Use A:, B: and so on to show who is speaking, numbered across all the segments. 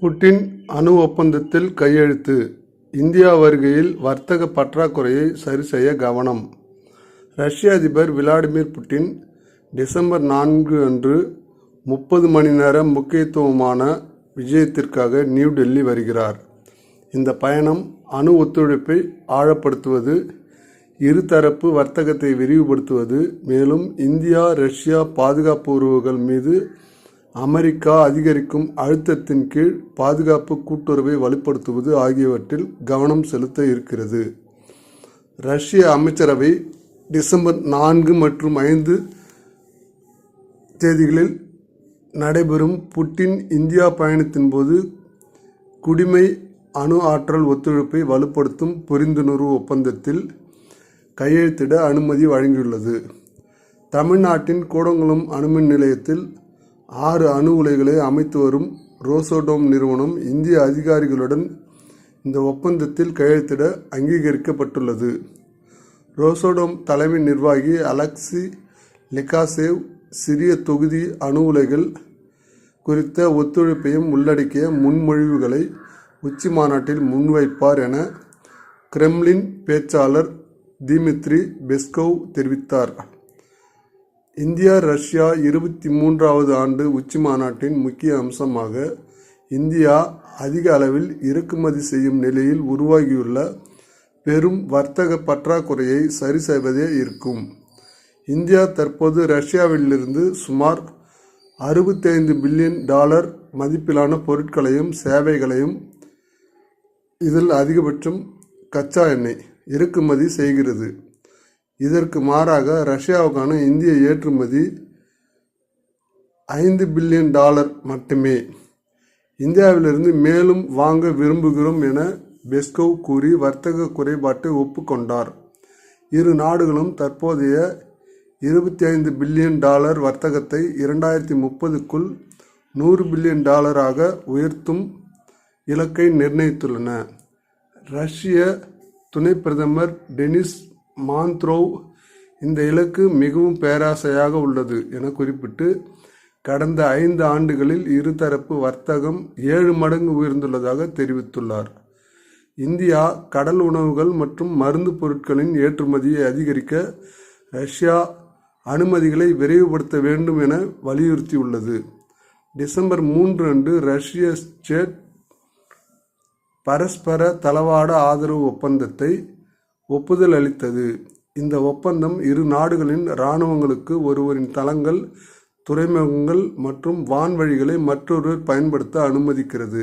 A: Putin அணு ஒப்பந்தத்தில் கையெழுத்து. இந்தியா வருகையில் வர்த்தக பற்றாக்குறையை சரிசெய்ய கவனம். ரஷ்ய அதிபர் விளாடிமிர் புட்டின் டிசம்பர் 4 அன்று 30 மணி நேர முக்கியத்துவமான விஜயத்திற்காக நியூ டெல்லி வருகிறார். இந்த பயணம் அணு ஒத்துழைப்பை ஆழப்படுத்துவது, இருதரப்பு வர்த்தகத்தை விரிவுபடுத்துவது, மேலும் இந்தியா ரஷ்யா பாதுகாப்பு உறவுகள் மீது அமெரிக்கா அதிகரிக்கும் அழுத்தத்தின் கீழ் பாதுகாப்பு கூட்டுறவை வலுப்படுத்துவது ஆகியவற்றில் கவனம் செலுத்த இருக்கிறது. ரஷ்ய அமைச்சரவை டிசம்பர் 4 மற்றும் 5 தேதிகளில் நடைபெறும் புட்டின் இந்தியா பயணத்தின் போது குடிமை அணு ஆற்றல் ஒத்துழைப்பை வலுப்படுத்தும் புரிந்துணர்வு ஒப்பந்தத்தில் கையெழுத்திட அனுமதி வழங்கியுள்ளது. தமிழ்நாட்டின் கூடங்குளம் அணுமின் நிலையத்தில் 6 அணு உலைகளை அமைத்து வரும் ரோசோடோம் நிறுவனம் இந்திய அதிகாரிகளுடன் இந்த ஒப்பந்தத்தில் கையெழுத்திட அங்கீகரிக்கப்பட்டுள்ளது. ரோசோடோம் தலைமை நிர்வாகி அலெக்சி லெகாசேவ் சிறிய தொகுதி அணு உலைகள் குறித்த ஒத்துழைப்பையும் உள்ளடக்கிய முன்மொழிவுகளை உச்சி மாநாட்டில் முன்வைப்பார் என கிரெம்ளின் பேச்சாளர் திமித்ரி பெஸ்கோவ் தெரிவித்தார். இந்தியா ரஷ்யா 23வது ஆண்டு உச்சி மாநாட்டின் முக்கிய அம்சமாக இந்தியா அதிக அளவில் இறக்குமதி செய்யும் நிலையில் உருவாகியுள்ள பெரும் வர்த்தக பற்றாக்குறையை சரி செய்வதே இருக்கும். இந்தியா தற்போது ரஷ்யாவிலிருந்து சுமார் $65 பில்லியன் மதிப்பிலான பொருட்களையும் சேவைகளையும், இதில் அதிகபட்சம் கச்சா எண்ணெய் இறக்குமதி செய்கிறது. இதற்கு மாறாக ரஷ்யாவுக்கான இந்திய ஏற்றுமதி $5 பில்லியன் மட்டுமே. இந்தியாவிலிருந்து மேலும் வாங்க விரும்புகிறோம் என பெஸ்கோவ் கூறி வர்த்தக குறைபாட்டை ஒப்புக்கொண்டார். இரு நாடுகளும் தற்போதைய $25 பில்லியன் வர்த்தகத்தை 2030க்குள் $100 பில்லியன் உயர்த்தும் இலக்கை நிர்ணயித்துள்ளன. ரஷ்ய துணை பிரதமர் டெனிஸ் மாந்த்ரோவ் இந்த இலக்கு மிகவும் பேராசையாக உள்ளது என குறிப்பிட்டு, கடந்த 5 ஆண்டுகளில் இருதரப்பு வர்த்தகம் 7 மடங்கு உயர்ந்துள்ளதாக தெரிவித்துள்ளார். இந்தியா கடல் உணவுகள் மற்றும் மருந்து பொருட்களின் ஏற்றுமதியை அதிகரிக்க ரஷ்யா அனுமதிகளை விரைவுபடுத்த வேண்டும் என வலியுறுத்தியுள்ளது. டிசம்பர் 3 அன்று ரஷ்ய ஸ்டேட் பரஸ்பர தளவாட ஆதரவு ஒப்பந்தத்தை ஒப்புதல் அளித்தது. இந்த ஒப்பந்தம் இரு நாடுகளின் இராணுவங்களுக்கு ஒருவரின் தளங்கள், துறைமுகங்கள் மற்றும் வான்வழிகளை மற்றொருவர் பயன்படுத்த அனுமதிக்கிறது.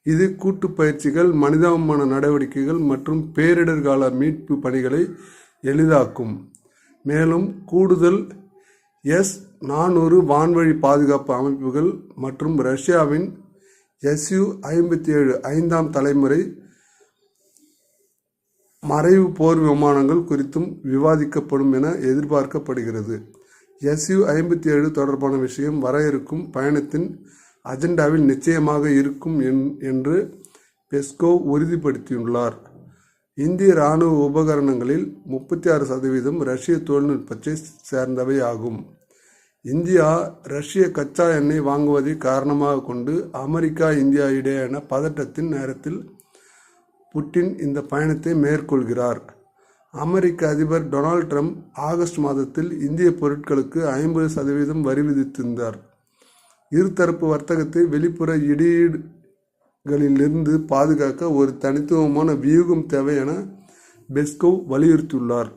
A: இது கூட்டு பயிற்சிகள், மனிதாபிமான நடவடிக்கைகள் மற்றும் பேரிடர் கால மீட்பு பணிகளை எளிதாக்கும். மேலும் கூடுதல் S-400 வான்வழி பாதுகாப்பு அமைப்புகள் மற்றும் ரஷ்யாவின் Su-57 5ஆம் தலைமுறை மறைவு போர் விமானங்கள் குறித்தும் விவாதிக்கப்படும் என எதிர்பார்க்கப்படுகிறது. Su-57 தொடர்பான விஷயம் வர இருக்கும் பயணத்தின் அஜெண்டாவில் நிச்சயமாக இருக்கும் என்று பெஸ்கோவ் உறுதிப்படுத்தியுள்ளார். இந்திய இராணுவ உபகரணங்களில் 36% ரஷ்ய தொழில்நுட்பத்தை சேர்ந்தவை ஆகும். இந்தியா ரஷ்ய கச்சா எண்ணெய் வாங்குவதை காரணமாக கொண்டு அமெரிக்கா இந்தியா இடையேயான பதட்டத்தின் நேரத்தில் புட்டின் இந்த பயணத்தை மேற்கொள்கிறார். அமெரிக்க அதிபர் டொனால்ட் ட்ரம்ப் ஆகஸ்ட் மாதத்தில் இந்திய பொருட்களுக்கு 50% வரி விதித்திருந்தார். இருதரப்பு வர்த்தகத்தை வெளிப்புற இடையீடுகளிலிருந்து பாதுகாக்க ஒரு தனித்துவமான வியூகம் தேவை என பெஸ்கோவ் வலியுறுத்தியுள்ளார்.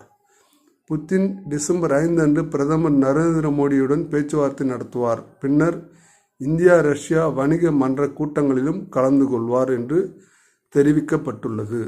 A: புட்டின் டிசம்பர் 5 அன்று பிரதமர் நரேந்திர மோடியுடன் பேச்சுவார்த்தை நடத்துவார். பின்னர் இந்தியா ரஷ்யா வணிக மன்ற கூட்டங்களிலும் கலந்து கொள்வார் என்று தெரிவிக்கப்பட்டுள்ளது.